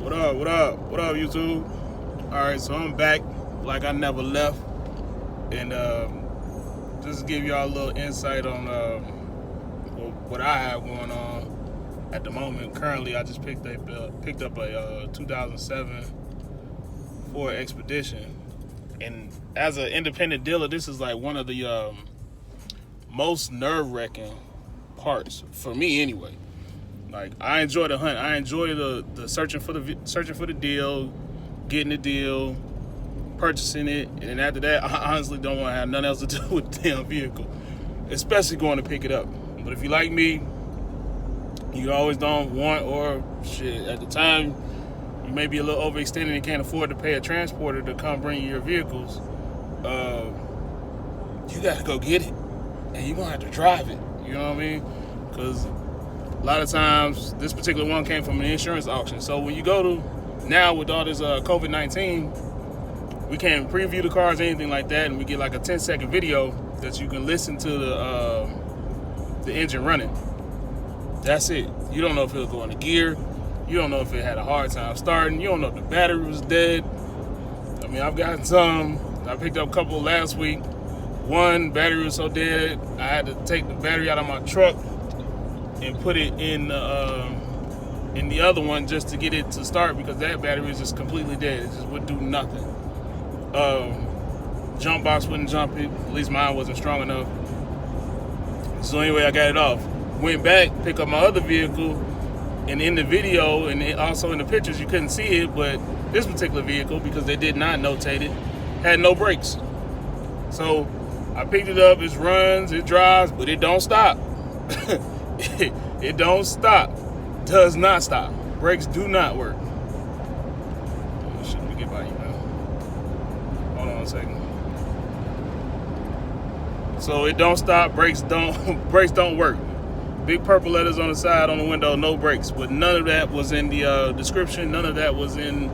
What up? What up? What up, YouTube? All right, so I'm back like I never left, and just to give y'all a little insight on what I have going on at the moment. Currently, I just picked up a 2007 Ford Expedition, and as an independent dealer, this is like one of the most nerve-wracking parts for me, anyway. Like, I enjoy the hunt. I enjoy the searching for the deal, getting the deal, purchasing it, and then after that, I honestly don't want to have nothing else to do with the damn vehicle, especially going to pick it up. But if you like me, you always don't want, or shit, at the time, you may be a little overextended and can't afford to pay a transporter to come bring you your vehicles. You got to go get it, and you're going to have to drive it. You know what I mean? Because a lot of times, this particular one came from an insurance auction. So when you go to, now with all this COVID-19, we can't preview the cars or anything like that, and we get like a 10-second video that you can listen to the engine running. That's it. You don't know if it'll go into gear. You don't know if it had a hard time starting. You don't know if the battery was dead. I mean, I've gotten some. I picked up a couple last week. One, battery was so dead, I had to take the battery out of my truck and put it in the other one just to get it to start, because that battery is just completely dead. It just would do nothing. Jump box wouldn't jump it. At least mine wasn't strong enough. So anyway, I got it off. Went back, pick up my other vehicle, and in the video and also in the pictures you couldn't see it, but this particular vehicle, because they did not notate it, had no brakes. So I picked it up, it runs, it drives, but it don't stop. It don't stop. Does not stop. Brakes do not work. Let me get by you now. Hold on a second. So it don't stop, brakes don't work. Big purple letters on the side on the window, no brakes. But none of that was in the description. None of that was in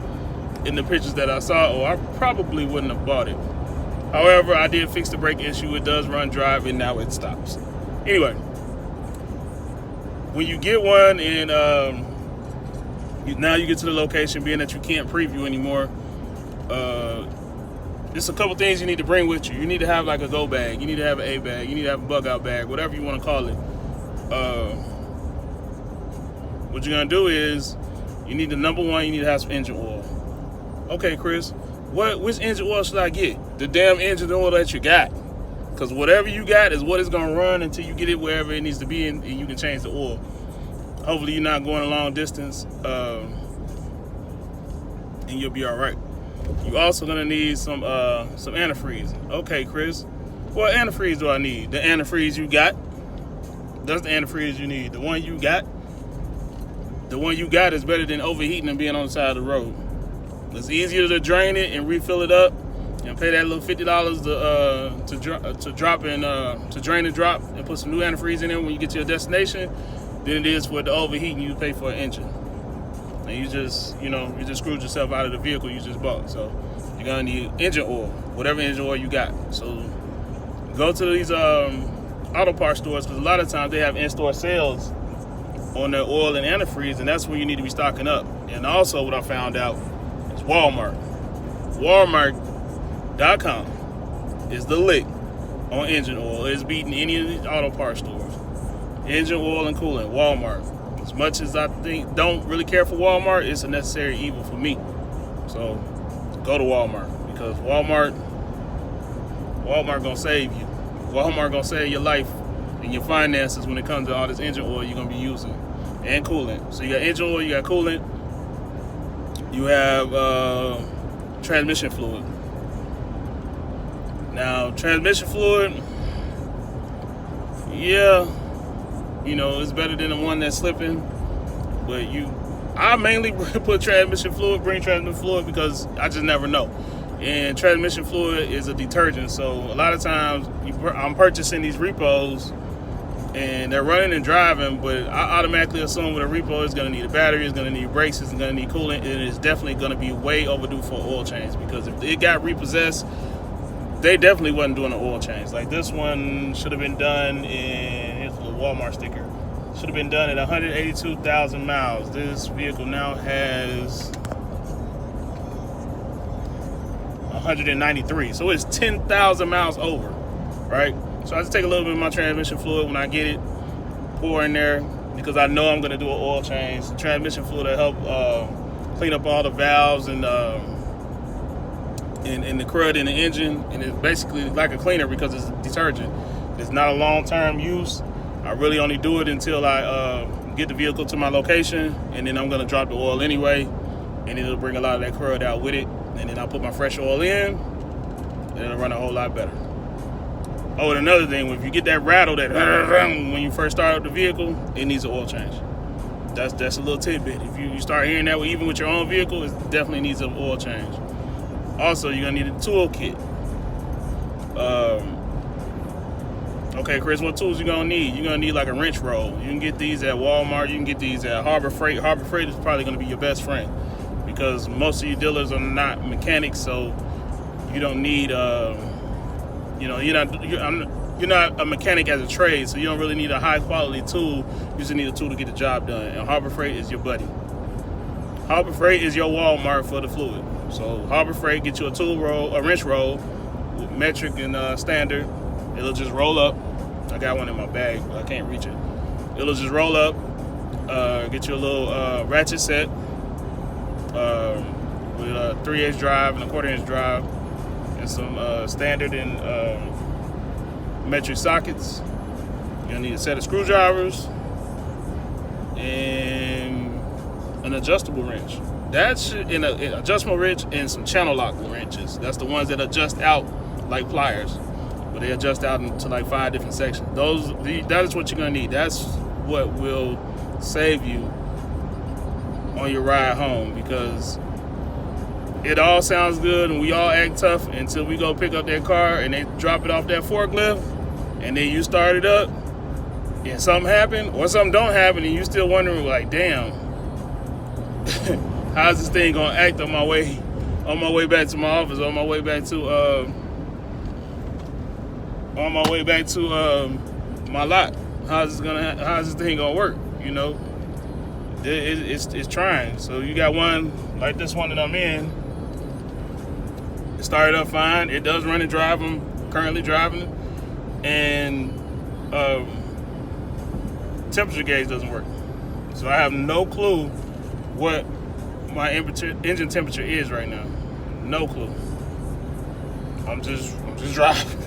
the pictures that I saw, or I probably wouldn't have bought it. However, I did fix the brake issue. It does run drive, and now it stops. Anyway, when you get one and now you get to the location, being that you can't preview anymore, there's a couple things you need to bring with you. You need to have like a go bag. You need to have an A bag. You need to have a bug out bag, whatever you want to call it. What you're going to do is you need number one, you need to have some engine oil. Okay, Chris, which engine oil should I get? The damn engine oil that you got. Because whatever you got is what it's going to run until you get it wherever it needs to be, and you can change the oil. Hopefully you're not going a long distance, and you'll be all right. You're also going to need some antifreeze. Okay, Chris, what antifreeze do I need? The antifreeze you got. That's the antifreeze you need. The one you got is better than overheating and being on the side of the road. It's easier to drain it and refill it up and pay that little $50 to drop and to drain and drop and put some new antifreeze in it when you get to your destination than it is for the overheating you pay for an engine. And you just screwed yourself out of the vehicle you just bought. So you're gonna need engine oil, whatever engine oil you got. So go to these auto parts stores, because a lot of times they have in-store sales on their oil and antifreeze, and that's where you need to be stocking up. And also what I found out is Walmart. Walmart.com is the lick on engine oil. It's beating any of these auto parts stores. Engine oil and coolant, Walmart. As much as I don't really care for Walmart, it's a necessary evil for me. So go to Walmart, because Walmart gonna save you. Walmart gonna save your life and your finances when it comes to all this engine oil you're gonna be using and coolant. So you got engine oil, you got coolant, you have transmission fluid. Now, transmission fluid, yeah, it's better than the one that's slipping. But I mainly bring transmission fluid because I just never know. And transmission fluid is a detergent, so a lot of times I'm purchasing these repos and they're running and driving, but I automatically assume with a repo it's going to need a battery, it's going to need brakes, it's going to need coolant, and it's definitely going to be way overdue for oil change, because if it got repossessed, they definitely wasn't doing an oil change. Like, this one should have been done in, here's the Walmart sticker. Should have been done at 182,000 miles. This vehicle now has 193. So it's 10,000 miles over, right? So I just take a little bit of my transmission fluid when I get it, pour in there, because I know I'm going to do an oil change. The transmission fluid will help clean up all the valves and the crud in the engine, and it's basically like a cleaner because it's detergent. It's not a long-term use. I really only do it until I get the vehicle to my location, and then I'm going to drop the oil anyway, and it'll bring a lot of that crud out with it, and then I'll put my fresh oil in, and it'll run a whole lot better. Oh, and another thing, if you get that rattle, that when you first start up the vehicle, it needs an oil change. That's a little tidbit. If you start hearing that even with your own vehicle, it definitely needs an oil change. Also, you're gonna need a tool kit. Okay, Chris, what tools you gonna need? You're gonna need like a wrench roll. You can get these at Walmart. You can get these at Harbor Freight. Harbor Freight is probably gonna be your best friend because most of your dealers are not mechanics, so you don't need. You're not a mechanic as a trade, so you don't really need a high quality tool. You just need a tool to get the job done. And Harbor Freight is your buddy. Harbor Freight is your Walmart for the fluid. So Harbor Freight, get you a tool roll, a wrench roll, metric and standard. It'll just roll up. I got one in my bag, but I can't reach it. It'll just roll up. Get you a little ratchet set with a 3/8 drive and a 1/4 drive, and some standard and metric sockets. You're gonna need a set of screwdrivers and an adjustable wrench. That's an adjustable wrench and some channel lock wrenches. That's the ones that adjust out like pliers, but they adjust out into like 5 different sections. That is what you're gonna need. That's what will save you on your ride home, because it all sounds good and we all act tough until we go pick up that car and they drop it off that forklift, and then you start it up and something happened or something don't happen, and you still wondering like, damn, how's this thing gonna act on my way back to my office, on my way back to my lot? How's this thing gonna work? You know, it's trying. So you got one like this one that I'm in. It started up fine. It does run and drive. I'm currently driving it, and temperature gauge doesn't work. So I have no clue what my engine temperature is right now. No clue. I'm just driving.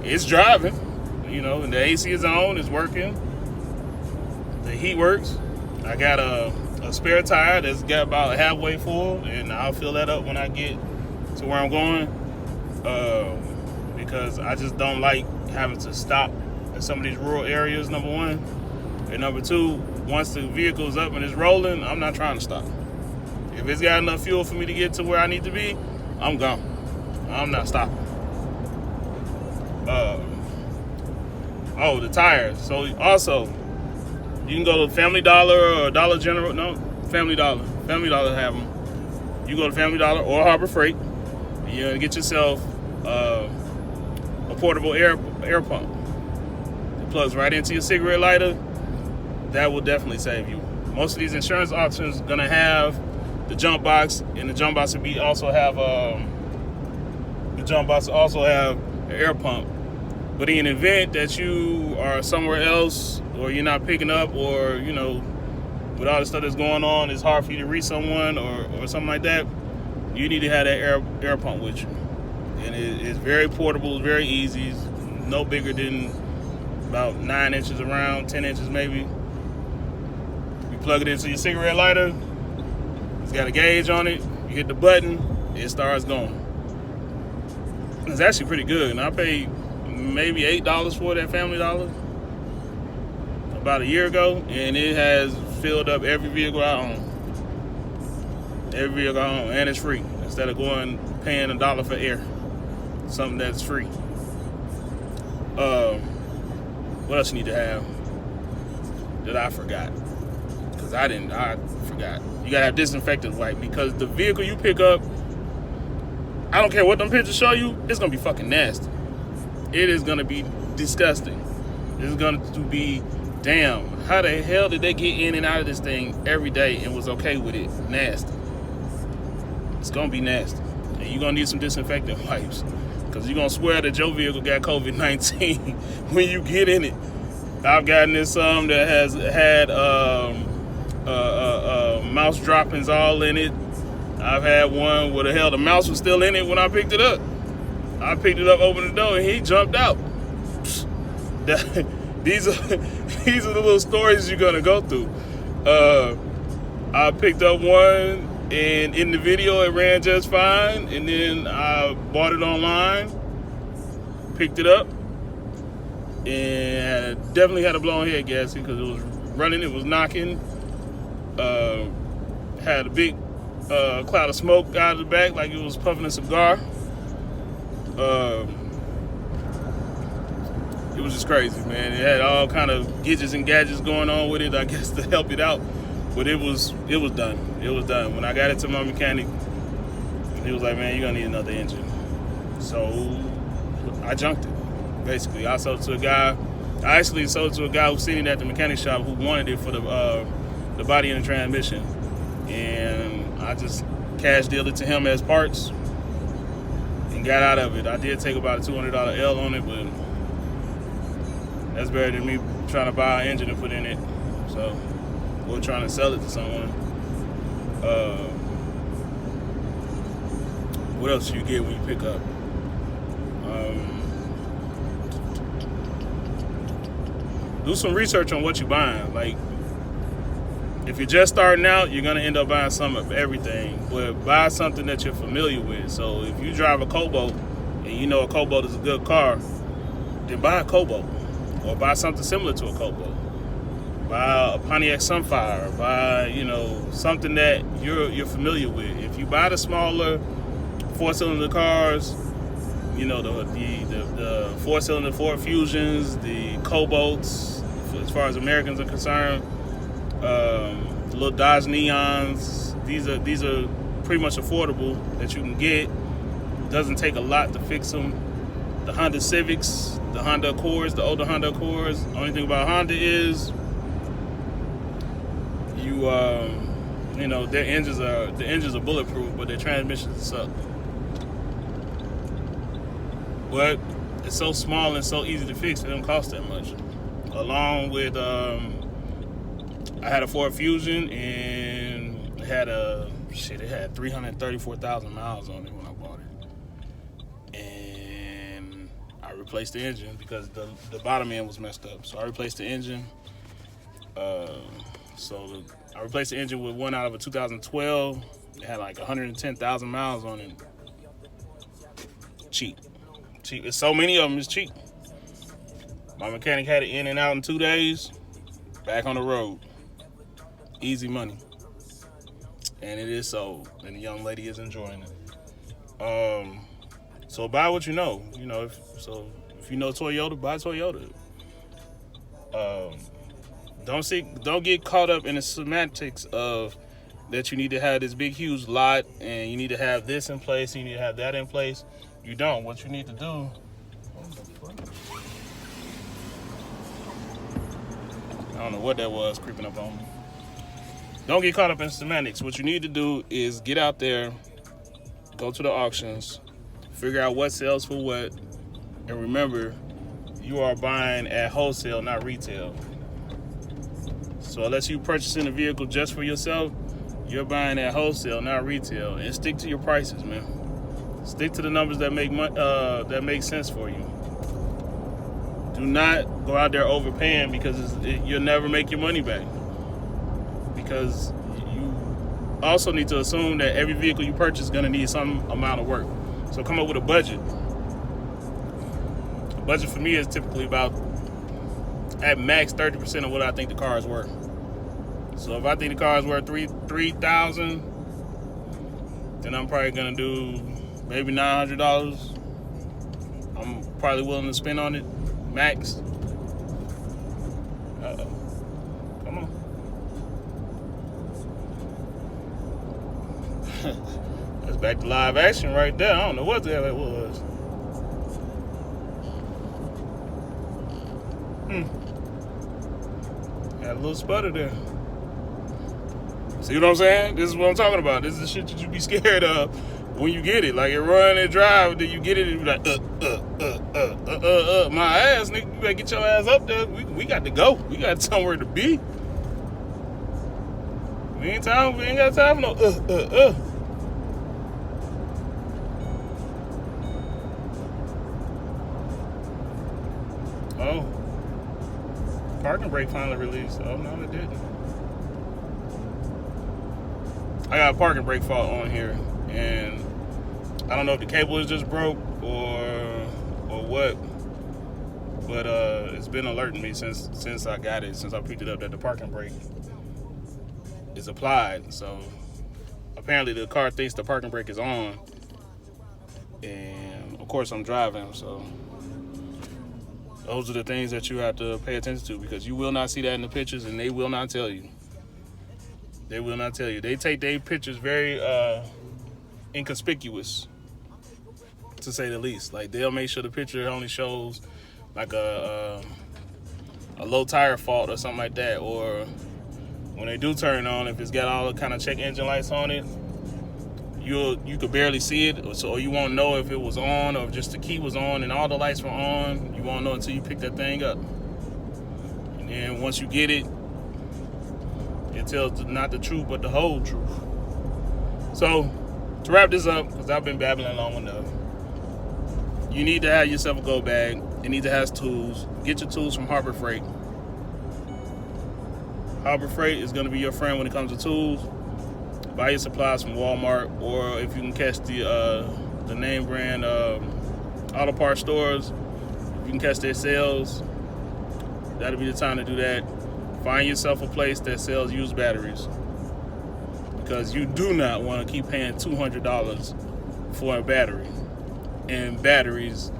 It's driving, you know, and the AC is on, it's working. The heat works. I got a spare tire that's got about halfway full, and I'll fill that up when I get to where I'm going, because I just don't like having to stop in some of these rural areas, number one. And number two, once the vehicle's up and it's rolling, I'm not trying to stop. If it's got enough fuel for me to get to where I need to be, I'm gone. I'm not stopping. The tires. So also, you can go to Family Dollar or Dollar General. No, Family Dollar. Family Dollar have them. You go to Family Dollar or Harbor Freight, and you get yourself a portable air pump. It plugs right into your cigarette lighter. That will definitely save you. Most of these insurance options are gonna have the jump box, and the jump box will also have an air pump. But in an event that you are somewhere else, or you're not picking up, or you know, with all the stuff that's going on, it's hard for you to reach someone or something like that, you need to have that air pump with you. And it's very portable, it's very easy. It's no bigger than about 9 inches around, 10 inches maybe. You plug it into your cigarette lighter. It's got a gauge on it. You hit the button, it starts going. It's actually pretty good, and I paid maybe $8 for it at Family Dollar about a year ago, and it has filled up every vehicle I own. Every vehicle I own, and it's free. Instead of paying $1 for air, something that's free. What else you need to have that I forgot? Because I forgot. You gotta have disinfectant wipe, because the vehicle you pick up, I don't care what them pictures show you, it's gonna be fucking nasty. It is gonna be disgusting. It's going to be damn, how the hell did they get in and out of this thing every day and was okay with it? Nasty. It's gonna be nasty. And you're gonna need some disinfectant wipes. Because you're gonna swear that your vehicle got COVID-19 when you get in it. I've gotten in some that has had mouse droppings all in it. I've had one where the hell the mouse was still in it when I picked it up. I picked it up, opened the door, and he jumped out. These are the little stories you're gonna go through. I picked up one, and in the video it ran just fine, and then I bought it online, picked it up, and definitely had a blown head gasket because it was running, it was knocking. Had a big cloud of smoke out of the back like it was puffing a cigar. It was just crazy, man. It had all kind of gadgets and gadgets going on with it, I guess, to help it out. But it was done. It was done. When I got it to my mechanic, he was like, man, you're gonna need another engine. So I junked it, basically. I sold it to a guy. I actually sold it to a guy who was sitting at the mechanic shop who wanted it for the body and the transmission. And I just cash dealed it to him as parts and got out of it. I did take about a $200 L on it, but that's better than me trying to buy an engine and put in it. So we're trying to sell it to someone. What else do you get when you pick up? Do some research on what you're buying. Like, if you're just starting out, you're gonna end up buying some of everything, but buy something that you're familiar with. So if you drive a Cobalt and you know a Cobalt is a good car, then buy a Cobalt, or buy something similar to a Cobalt. Buy a Pontiac Sunfire. Buy, something that you're familiar with. If you buy the smaller 4-cylinder cars, the 4-cylinder Ford Fusions, the Cobalts, as far as Americans are concerned, the little Dodge Neons, these are pretty much affordable that you can get. Doesn't take a lot to fix them. The Honda Civics, the Honda Accords, the older Honda Accords. Only thing about Honda is their engines are bulletproof, but their transmissions suck. But it's so small and so easy to fix, it don't cost that much. Along with I had a Ford Fusion, and it had 334,000 miles on it when I bought it. And I replaced the engine because the bottom end was messed up. So I replaced the engine. I replaced the engine with one out of a 2012. It had like 110,000 miles on it. Cheap. It's so many of them, it's cheap. My mechanic had it in and out in 2 days. Back on the road. Easy money. And it is sold. And the young lady is enjoying it. So buy what you know. If you know Toyota, buy Toyota. Don't get caught up in the semantics of that you need to have this big huge lot and you need to have this in place, you need to have that in place. You don't. What you need to do, I don't know what that was creeping up on me. Don't get caught up in semantics. What you need to do is get out there, go to the auctions, figure out what sells for what, and remember, you are buying at wholesale, not retail. So unless you're purchasing a vehicle just for yourself, you're buying at wholesale, not retail. And stick to your prices, man. Stick to the numbers that make sense for you. Do not go out there overpaying because you'll never make your money back. Because you also need to assume that every vehicle you purchase is going to need some amount of work. So come up with a budget. A budget for me is typically about, at max, 30% of what I think the car is worth. So if I think the car is worth $3,000, then I'm probably going to do maybe $900. I'm probably willing to spend on it, max. Uh-oh. Come on. That's back to live action right there. I don't know what the hell that was. a little sputter there. See what I'm saying? This is what I'm talking about. This is the shit that you be scared of when you get it. Like, you run and drive, then you get it, and you be like, my ass, nigga, you better get your ass up there. We got to go. We got somewhere to be. We ain't got time for no Oh. Parking brake finally released. Oh, no, it didn't. I got a parking brake fault on here, and I don't know if the cable is just broke or what, but it's been alerting me since I got it, since I picked it up, that the parking brake is applied. So apparently the car thinks the parking brake is on, and of course I'm driving, so those are the things that you have to pay attention to, because you will not see that in the pictures, and they will not tell you. They will not tell you. They take their pictures very inconspicuous, to say the least. Like, they'll make sure the picture only shows like a low tire fault or something like that. Or when they do turn on, if it's got all the kind of check engine lights on it, you could barely see it, or you won't know if it was on or if just the key was on and all the lights were on. You won't know until you pick that thing up. And then once you get it, it tells not the truth, but the whole truth. So, to wrap this up, because I've been babbling long enough, you need to have yourself a go bag. You need to have tools. Get your tools from Harbor Freight. Harbor Freight is going to be your friend when it comes to tools. Buy your supplies from Walmart, or if you can catch the name brand auto parts stores, if you can catch their sales, that'll be the time to do that. Find yourself a place that sells used batteries, because you do not want to keep paying $200 for a battery. And batteries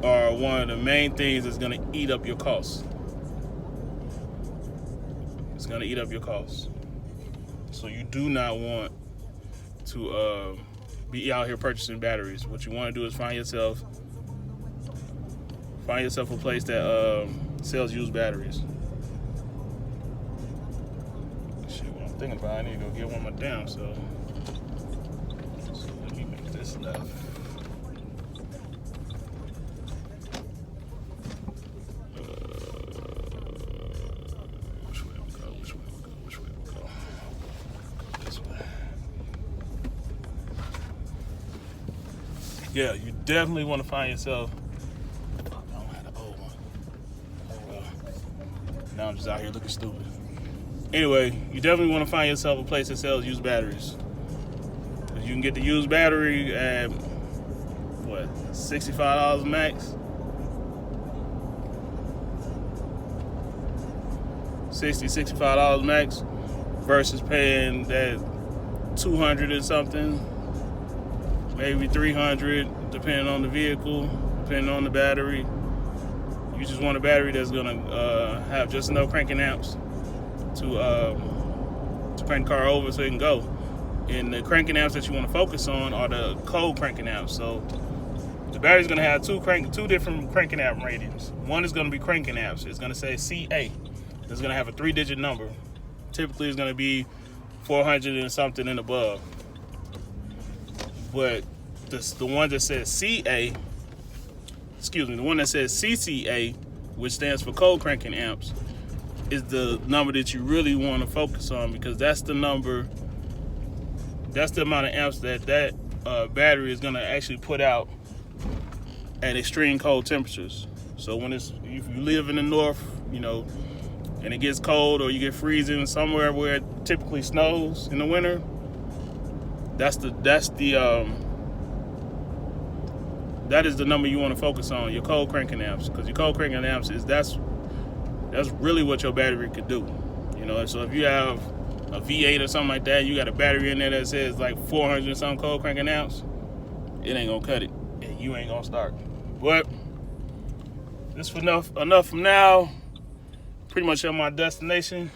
are one of the main things that's going to eat up your costs. It's going to eat up your costs. So you do not want to be out here purchasing batteries. What you want to do is find yourself a place that sells used batteries. Thinking about, I need to go get one of my damn self. So let me make this left. Which way we go? Which way we go? This way. Yeah, you definitely want to find yourself. I don't have the old one. Oh well. Now I'm just out here looking stupid. Anyway, you definitely want to find yourself a place that sells used batteries. You can get the used battery at, what, $65 max? $65 max versus paying that $200 or something, maybe $300, depending on the vehicle, depending on the battery. You just want a battery that's gonna have just enough cranking amps to crank the car over so it can go. And the cranking amps that you want to focus on are the cold cranking amps. So the battery's going to have two different cranking amp ratings. One is going to be cranking amps. It's going to say CA. It's going to have a 3-digit number. Typically, it's going to be 400 and something and above. But the one that says CA, the one that says CCA, which stands for cold cranking amps, is the number that you really want to focus on, because that's the amount of amps that battery is going to actually put out at extreme cold temperatures. So if you live in the north, and it gets cold, or you get freezing somewhere where it typically snows in the winter, that is the number you want to focus on, your cold cranking amps, because your cold cranking amps that's really what your battery could do. So if you have a V8 or something like that, you got a battery in there that says like 400 and something cold cranking amps, it ain't gonna cut it, and you ain't gonna start. But this is enough from now. Pretty much at my destination.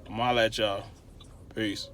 I'm gonna holler at y'all. Peace.